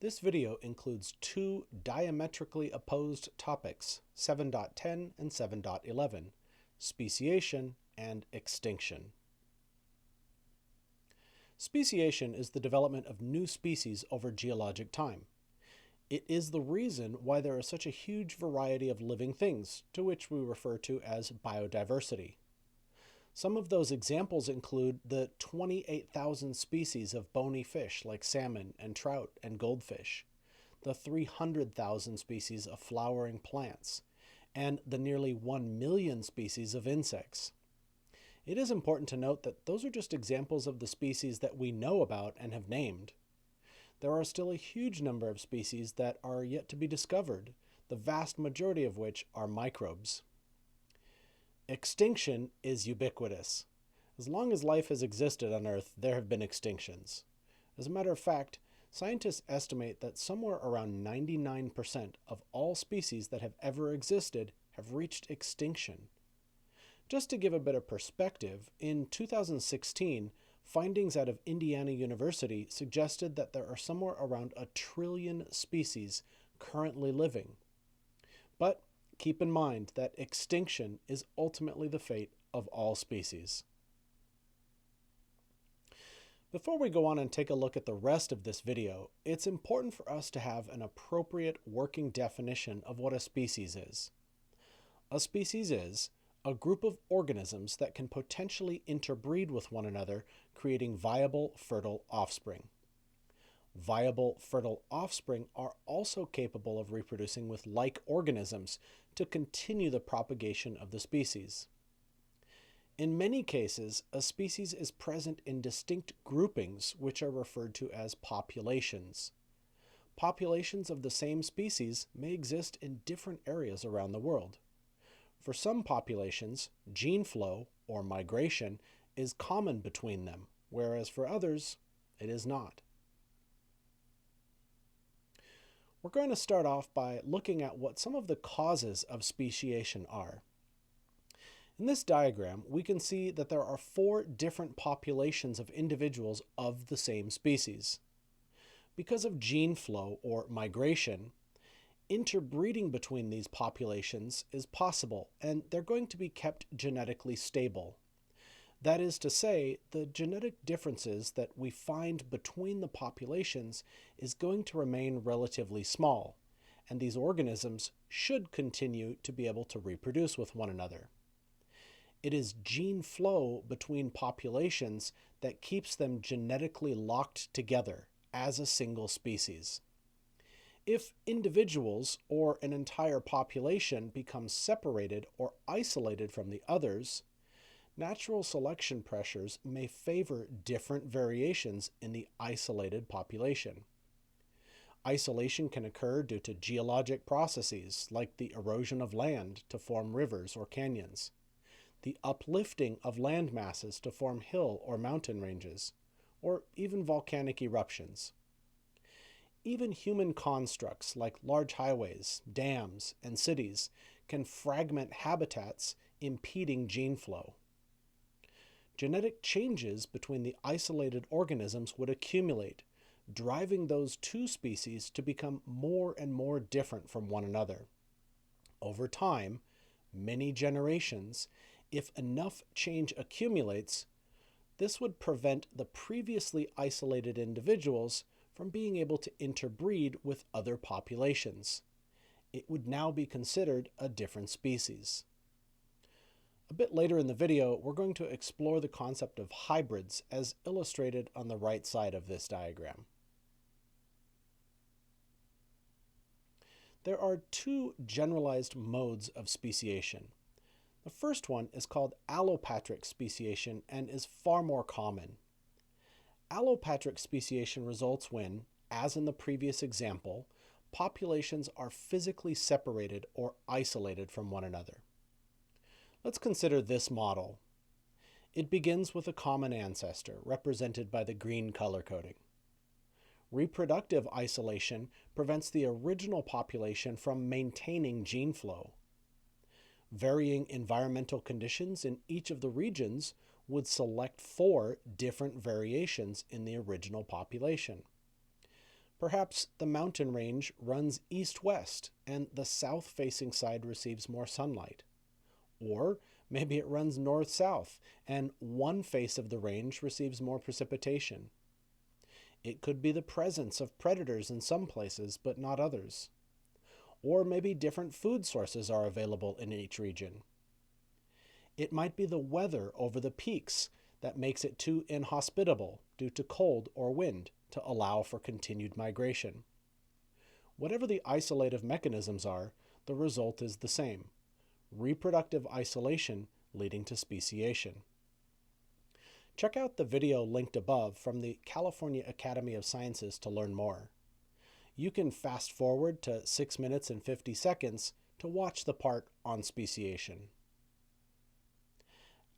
This video includes two diametrically opposed topics, 7.10 and 7.11, speciation and extinction. Speciation is the development of new species over geologic time. It is the reason why there is such a huge variety of living things, to which we refer to as biodiversity. Some of those examples include the 28,000 species of bony fish like salmon and trout and goldfish, the 300,000 species of flowering plants, and the nearly 1 million species of insects. It is important to note that those are just examples of the species that we know about and have named. There are still a huge number of species that are yet to be discovered, the vast majority of which are microbes. Extinction is ubiquitous. As long as life has existed on Earth, there have been extinctions. As a matter of fact, scientists estimate that somewhere around 99% of all species that have ever existed have reached extinction. Just to give a bit of perspective, in 2016, findings out of Indiana University suggested that there are somewhere around 1 trillion species currently living. But keep in mind that extinction is ultimately the fate of all species. Before we go on and take a look at the rest of this video, it's important for us to have an appropriate working definition of what a species is. A species is a group of organisms that can potentially interbreed with one another, creating viable, fertile offspring. Viable, fertile offspring are also capable of reproducing with like organisms to continue the propagation of the species. In many cases, a species is present in distinct groupings, which are referred to as populations. Populations of the same species may exist in different areas around the world. For some populations, gene flow, or migration, is common between them, whereas for others, it is not. We're going to start off by looking at what some of the causes of speciation are. In this diagram, we can see that there are 4 different populations of individuals of the same species. Because of gene flow or migration, interbreeding between these populations is possible, and they're going to be kept genetically stable. That is to say, the genetic differences that we find between the populations is going to remain relatively small, and these organisms should continue to be able to reproduce with one another. It is gene flow between populations that keeps them genetically locked together as a single species. If individuals or an entire population becomes separated or isolated from the others, natural selection pressures may favor different variations in the isolated population. Isolation can occur due to geologic processes like the erosion of land to form rivers or canyons, the uplifting of land masses to form hill or mountain ranges, or even volcanic eruptions. Even human constructs like large highways, dams, and cities can fragment habitats, impeding gene flow. Genetic changes between the isolated organisms would accumulate, driving those two species to become more and more different from one another. Over time, many generations, if enough change accumulates, this would prevent the previously isolated individuals from being able to interbreed with other populations. It would now be considered a different species. A bit later in the video, we're going to explore the concept of hybrids as illustrated on the right side of this diagram. There are 2 generalized modes of speciation. The first one is called allopatric speciation and is far more common. Allopatric speciation results when, as in the previous example, populations are physically separated or isolated from one another. Let's consider this model. It begins with a common ancestor, represented by the green color coding. Reproductive isolation prevents the original population from maintaining gene flow. Varying environmental conditions in each of the regions would select 4 different variations in the original population. Perhaps the mountain range runs east-west and the south-facing side receives more sunlight. Or maybe it runs north-south and one face of the range receives more precipitation. It could be the presence of predators in some places but not others. Or maybe different food sources are available in each region. It might be the weather over the peaks that makes it too inhospitable due to cold or wind to allow for continued migration. Whatever the isolative mechanisms are, the result is the same: reproductive isolation leading to speciation. Check out the video linked above from the California Academy of Sciences to learn more. You can fast forward to 6 minutes and 50 seconds to watch the part on speciation.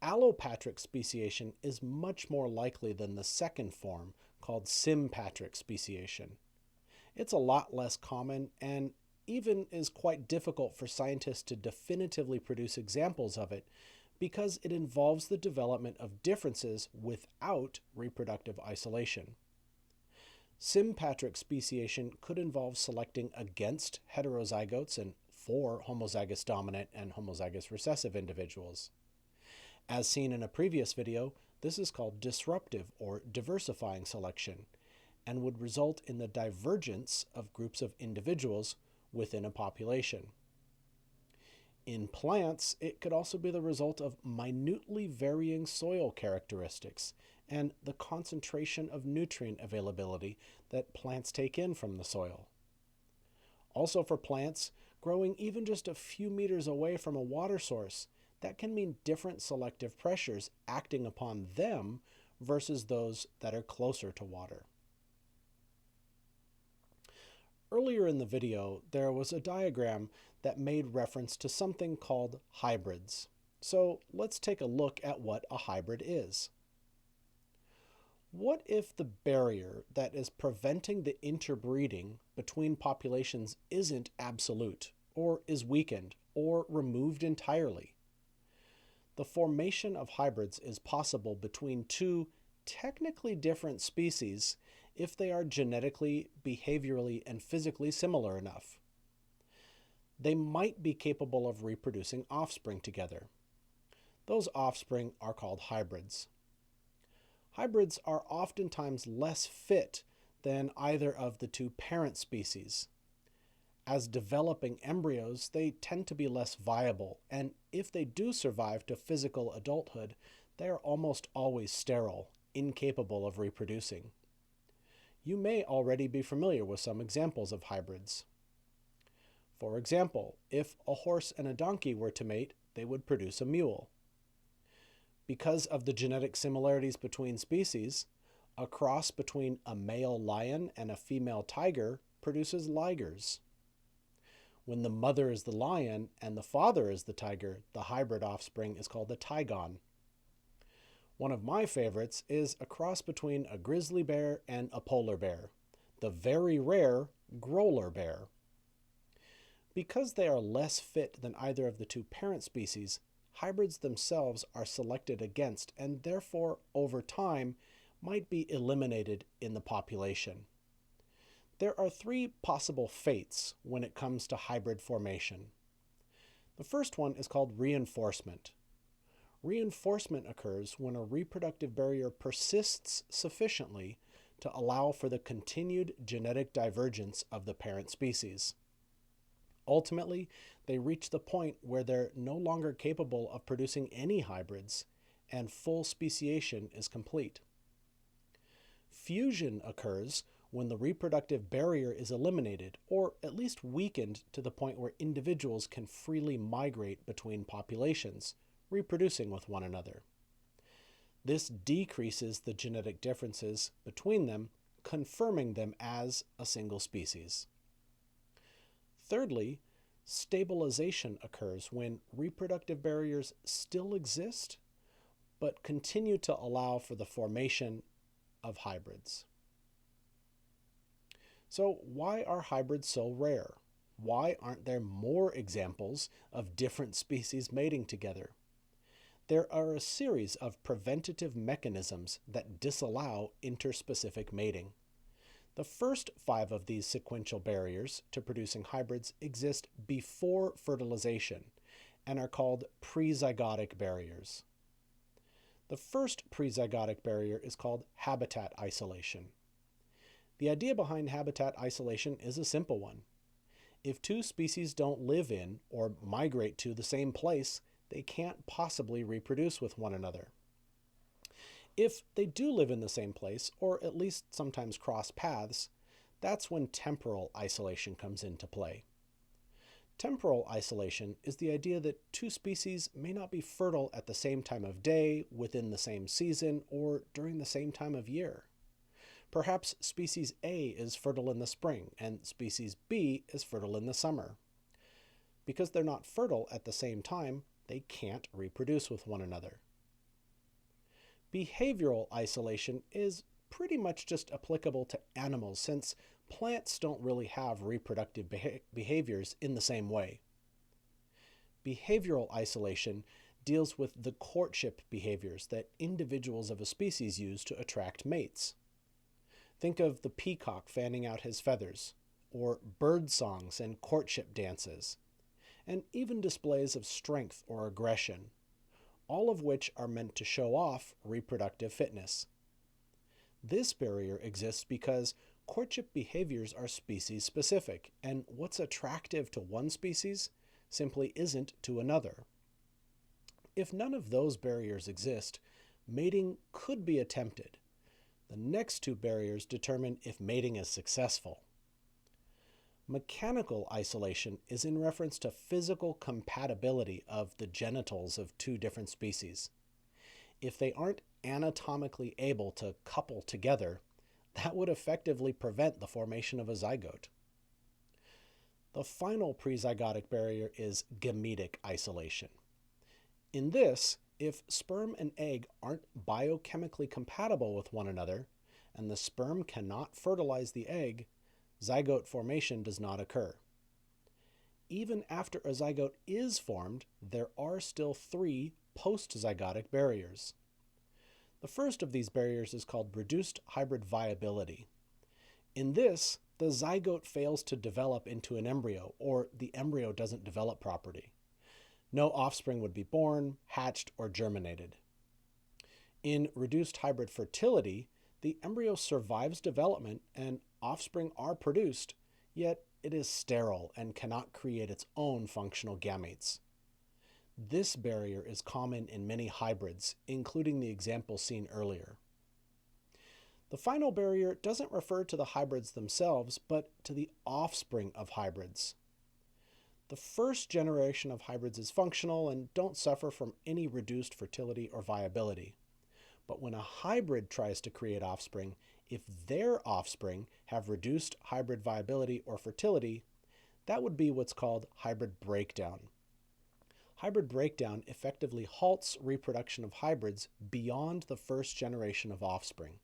Allopatric speciation is much more likely than the second form, called sympatric speciation. It's a lot less common and even is quite difficult for scientists to definitively produce examples of it because it involves the development of differences without reproductive isolation. Sympatric speciation could involve selecting against heterozygotes and for homozygous dominant and homozygous recessive individuals. As seen in a previous video, this is called disruptive or diversifying selection and would result in the divergence of groups of individuals within a population. In plants, it could also be the result of minutely varying soil characteristics and the concentration of nutrient availability that plants take in from the soil. Also for plants, growing even just a few meters away from a water source, that can mean different selective pressures acting upon them versus those that are closer to water. Earlier in the video, there was a diagram that made reference to something called hybrids. So let's take a look at what a hybrid is. What if the barrier that is preventing the interbreeding between populations isn't absolute, or is weakened, or removed entirely? The formation of hybrids is possible between two technically different species if they are genetically, behaviorally, and physically similar enough. They might be capable of reproducing offspring together. Those offspring are called hybrids. Hybrids are oftentimes less fit than either of the two parent species. As developing embryos, they tend to be less viable, and if they do survive to physical adulthood, they are almost always sterile, incapable of reproducing. You may already be familiar with some examples of hybrids. For example, if a horse and a donkey were to mate, they would produce a mule. Because of the genetic similarities between species, a cross between a male lion and a female tiger produces ligers. When the mother is the lion and the father is the tiger, the hybrid offspring is called a tigon. One of my favorites is a cross between a grizzly bear and a polar bear, the very rare growler bear. Because they are less fit than either of the two parent species, hybrids themselves are selected against and therefore, over time, might be eliminated in the population. There are three possible fates when it comes to hybrid formation. The first one is called reinforcement. Reinforcement occurs when a reproductive barrier persists sufficiently to allow for the continued genetic divergence of the parent species. Ultimately, they reach the point where they're no longer capable of producing any hybrids, and full speciation is complete. Fusion occurs when the reproductive barrier is eliminated, or at least weakened to the point where individuals can freely migrate between populations, reproducing with one another. This decreases the genetic differences between them, confirming them as a single species. Thirdly, stabilization occurs when reproductive barriers still exist, but continue to allow for the formation of hybrids. So why are hybrids so rare? Why aren't there more examples of different species mating together? There are a series of preventative mechanisms that disallow interspecific mating. The first 5 of these sequential barriers to producing hybrids exist before fertilization and are called prezygotic barriers. The first prezygotic barrier is called habitat isolation. The idea behind habitat isolation is a simple one. If 2 species don't live in or migrate to the same place, they can't possibly reproduce with one another. If they do live in the same place, or at least sometimes cross paths, that's when temporal isolation comes into play. Temporal isolation is the idea that 2 species may not be fertile at the same time of day, within the same season, or during the same time of year. Perhaps species A is fertile in the spring, and species B is fertile in the summer. Because they're not fertile at the same time, they can't reproduce with one another. Behavioral isolation is pretty much just applicable to animals, since plants don't really have reproductive behaviors in the same way. Behavioral isolation deals with the courtship behaviors that individuals of a species use to attract mates. Think of the peacock fanning out his feathers, or bird songs and courtship dances, and even displays of strength or aggression, all of which are meant to show off reproductive fitness. This barrier exists because courtship behaviors are species specific, and what's attractive to one species simply isn't to another. If none of those barriers exist, mating could be attempted. The next 2 barriers determine if mating is successful. Mechanical isolation is in reference to physical compatibility of the genitals of 2 different species. If they aren't anatomically able to couple together, that would effectively prevent the formation of a zygote. The final prezygotic barrier is gametic isolation. In this, if sperm and egg aren't biochemically compatible with one another, and the sperm cannot fertilize the egg, zygote formation does not occur. Even after a zygote is formed, there are still 3 postzygotic barriers. The first of these barriers is called reduced hybrid viability. In this, the zygote fails to develop into an embryo, or the embryo doesn't develop properly. No offspring would be born, hatched, or germinated. In reduced hybrid fertility, the embryo survives development and offspring are produced, yet it is sterile and cannot create its own functional gametes. This barrier is common in many hybrids, including the example seen earlier. The final barrier doesn't refer to the hybrids themselves, but to the offspring of hybrids. The first generation of hybrids is functional and don't suffer from any reduced fertility or viability. But when a hybrid tries to create offspring, if their offspring have reduced hybrid viability or fertility, that would be what's called hybrid breakdown. Hybrid breakdown effectively halts reproduction of hybrids beyond the first generation of offspring.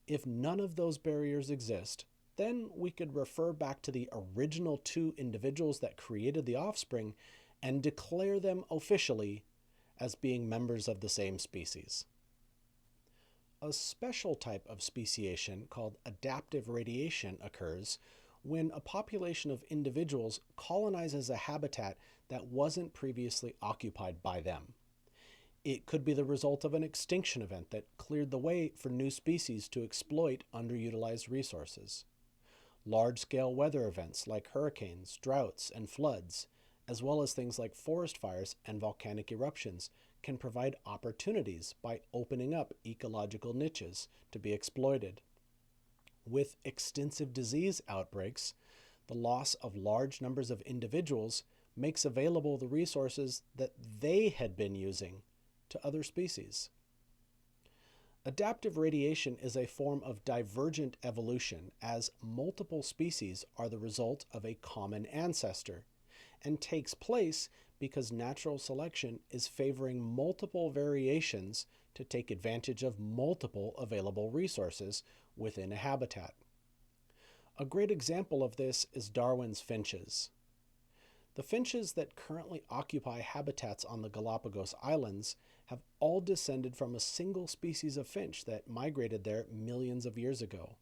If none of those barriers exist, then we could refer back to the original 2 individuals that created the offspring and declare them officially as being members of the same species. A special type of speciation called adaptive radiation occurs when a population of individuals colonizes a habitat that wasn't previously occupied by them. It could be the result of an extinction event that cleared the way for new species to exploit underutilized resources. Large-scale weather events like hurricanes, droughts, and floods, as well as things like forest fires and volcanic eruptions, can provide opportunities by opening up ecological niches to be exploited. With extensive disease outbreaks, the loss of large numbers of individuals makes available the resources that they had been using to other species. Adaptive radiation is a form of divergent evolution, as multiple species are the result of a common ancestor, and takes place because natural selection is favoring multiple variations to take advantage of multiple available resources within a habitat. A great example of this is Darwin's finches. The finches that currently occupy habitats on the Galapagos Islands have all descended from a single species of finch that migrated there millions of years ago.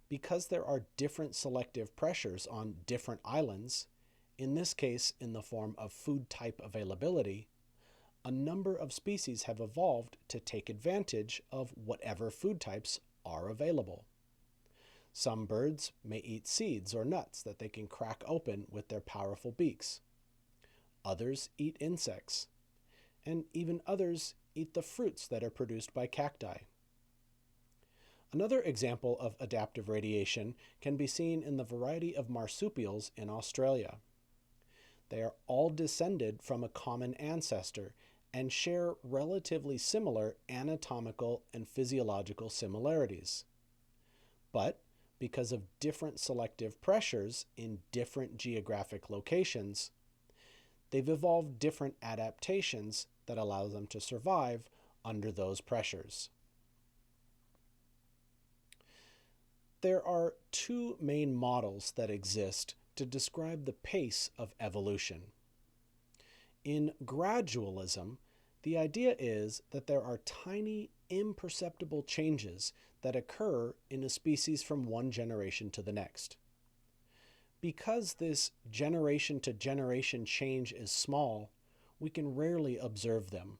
Because there are different selective pressures on different islands, in this case in the form of food type availability, a number of species have evolved to take advantage of whatever food types are available. Some birds may eat seeds or nuts that they can crack open with their powerful beaks. Others eat insects, and even others eat the fruits that are produced by cacti. Another example of adaptive radiation can be seen in the variety of marsupials in Australia. They are all descended from a common ancestor and share relatively similar anatomical and physiological similarities. But because of different selective pressures in different geographic locations, they've evolved different adaptations that allow them to survive under those pressures. There are two main models that exist to describe the pace of evolution. In gradualism, the idea is that there are tiny, imperceptible changes that occur in a species from one generation to the next. Because this generation-to-generation change is small, we can rarely observe them.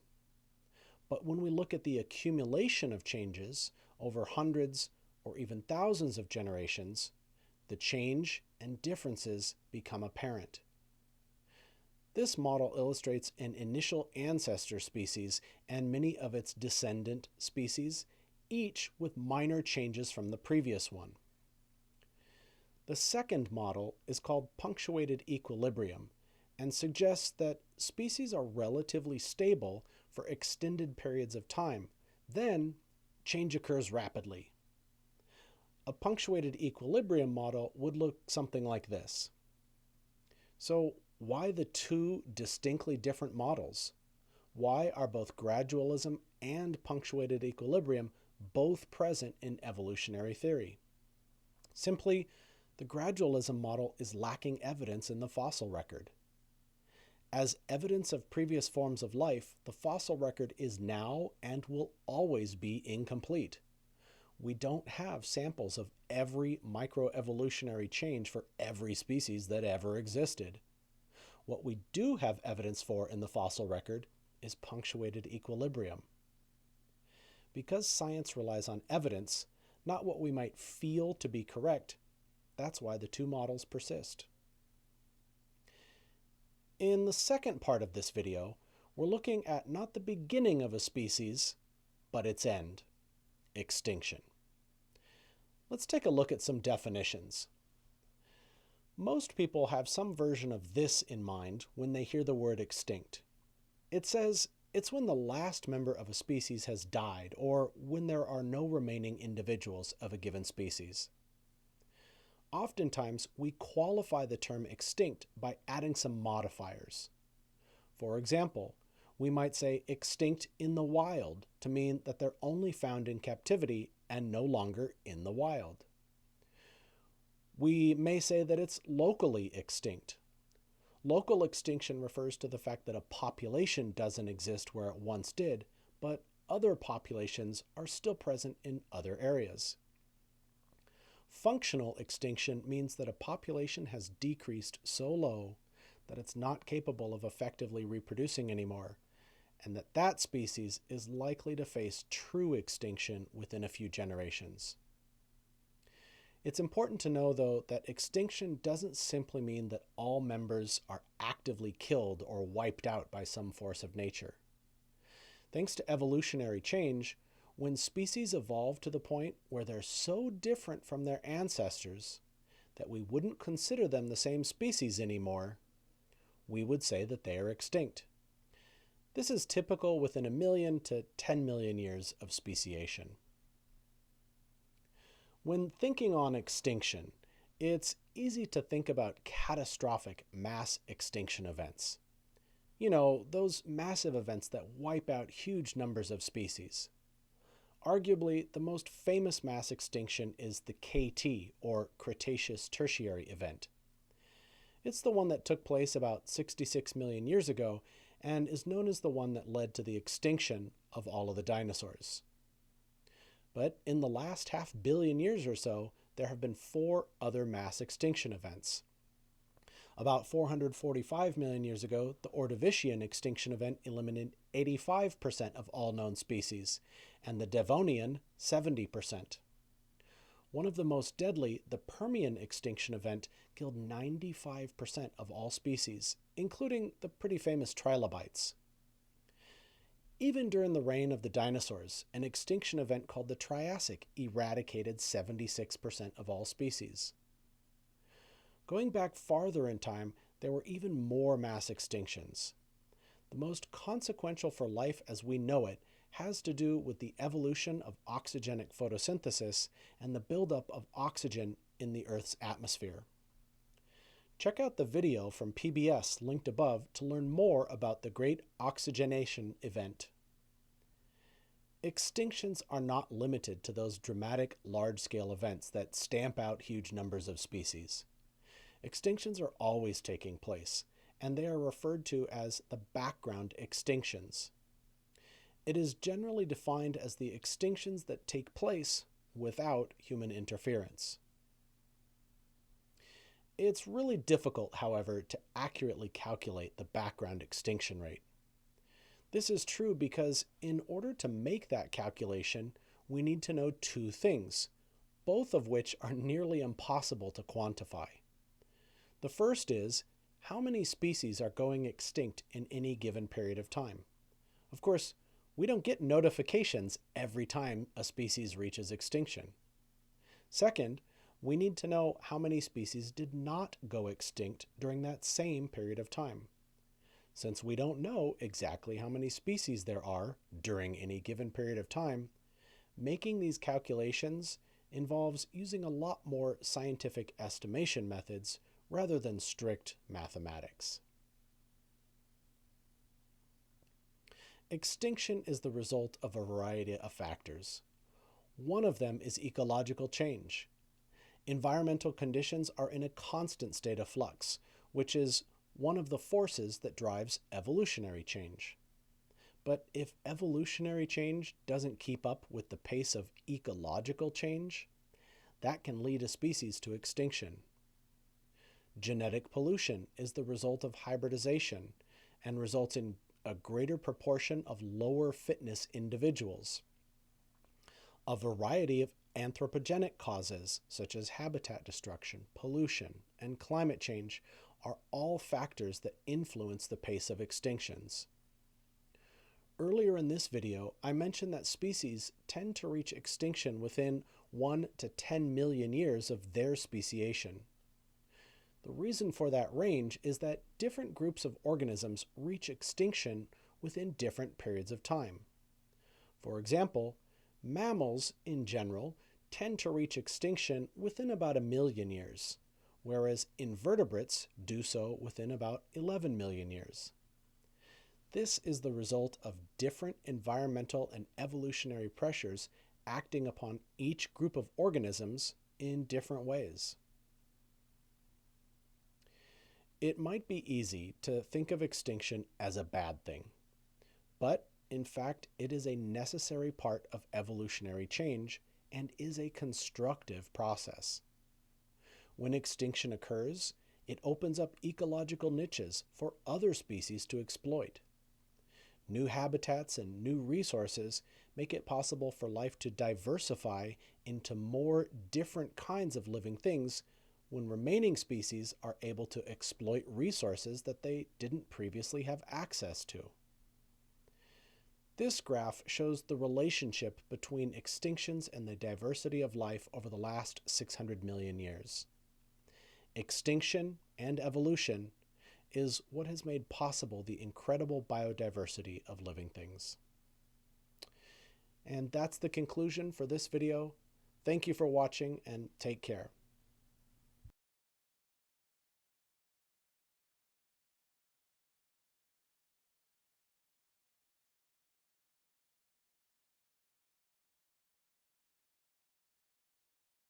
But when we look at the accumulation of changes over hundreds or even thousands of generations, the change and differences become apparent. This model illustrates an initial ancestor species and many of its descendant species, each with minor changes from the previous one. The second model is called punctuated equilibrium and suggests that species are relatively stable for extended periods of time. Then, change occurs rapidly. A punctuated equilibrium model would look something like this. So, why the two distinctly different models? Why are both gradualism and punctuated equilibrium both present in evolutionary theory? Simply, the gradualism model is lacking evidence in the fossil record. As evidence of previous forms of life, the fossil record is now and will always be incomplete. We don't have samples of every microevolutionary change for every species that ever existed. What we do have evidence for in the fossil record is punctuated equilibrium. Because science relies on evidence, not what we might feel to be correct, that's why the two models persist. In the second part of this video, we're looking at not the beginning of a species, but its end, extinction. Let's take a look at some definitions. Most people have some version of this in mind when they hear the word extinct. It says it's when the last member of a species has died or when there are no remaining individuals of a given species. Oftentimes, we qualify the term extinct by adding some modifiers. For example, we might say extinct in the wild to mean that they're only found in captivity and no longer in the wild. We may say that it's locally extinct. Local extinction refers to the fact that a population doesn't exist where it once did, but other populations are still present in other areas. Functional extinction means that a population has decreased so low that it's not capable of effectively reproducing anymore, and that species is likely to face true extinction within a few generations. It's important to know, though, that extinction doesn't simply mean that all members are actively killed or wiped out by some force of nature. Thanks to evolutionary change, when species evolve to the point where they're so different from their ancestors that we wouldn't consider them the same species anymore, we would say that they are extinct. This is typical within 1 million to 10 million years of speciation. When thinking on extinction, it's easy to think about catastrophic mass extinction events. You know, those massive events that wipe out huge numbers of species. Arguably, the most famous mass extinction is the KT, or Cretaceous Tertiary event. It's the one that took place about 66 million years ago and is known as the one that led to the extinction of all of the dinosaurs. But in the last 500 million years or so, there have been 4 other mass extinction events. About 445 million years ago, the Ordovician extinction event eliminated 85% of all known species, and the Devonian 70%. One of the most deadly, the Permian extinction event, killed 95% of all species, including the pretty famous trilobites. Even during the reign of the dinosaurs, an extinction event called the Triassic eradicated 76% of all species. Going back farther in time, there were even more mass extinctions. The most consequential for life as we know it has to do with the evolution of oxygenic photosynthesis and the buildup of oxygen in the Earth's atmosphere. Check out the video from PBS linked above to learn more about the Great Oxygenation Event. Extinctions are not limited to those dramatic, large-scale events that stamp out huge numbers of species. Extinctions are always taking place, and they are referred to as the background extinctions. It is generally defined as the extinctions that take place without human interference. It's really difficult, however, to accurately calculate the background extinction rate. This is true because in order to make that calculation, we need to know 2 things, both of which are nearly impossible to quantify. The first is, how many species are going extinct in any given period of time? Of course, we don't get notifications every time a species reaches extinction. Second, we need to know how many species did not go extinct during that same period of time. Since we don't know exactly how many species there are during any given period of time, making these calculations involves using a lot more scientific estimation methods rather than strict mathematics. Extinction is the result of a variety of factors. One of them is ecological change. Environmental conditions are in a constant state of flux, which is one of the forces that drives evolutionary change. But if evolutionary change doesn't keep up with the pace of ecological change, that can lead a species to extinction. Genetic pollution is the result of hybridization and results in a greater proportion of lower fitness individuals. A variety of anthropogenic causes, such as habitat destruction, pollution, and climate change, are all factors that influence the pace of extinctions. Earlier in this video, I mentioned that species tend to reach extinction within 1 to 10 million years of their speciation. The reason for that range is that different groups of organisms reach extinction within different periods of time. For example, mammals, in general, tend to reach extinction within about 1 million years, whereas invertebrates do so within about 11 million years. This is the result of different environmental and evolutionary pressures acting upon each group of organisms in different ways. It might be easy to think of extinction as a bad thing, but in fact, it is a necessary part of evolutionary change and is a constructive process. When extinction occurs, it opens up ecological niches for other species to exploit. New habitats and new resources make it possible for life to diversify into more different kinds of living things when remaining species are able to exploit resources that they didn't previously have access to. This graph shows the relationship between extinctions and the diversity of life over the last 600 million years. Extinction and evolution is what has made possible the incredible biodiversity of living things. And that's the conclusion for this video. Thank you for watching and take care.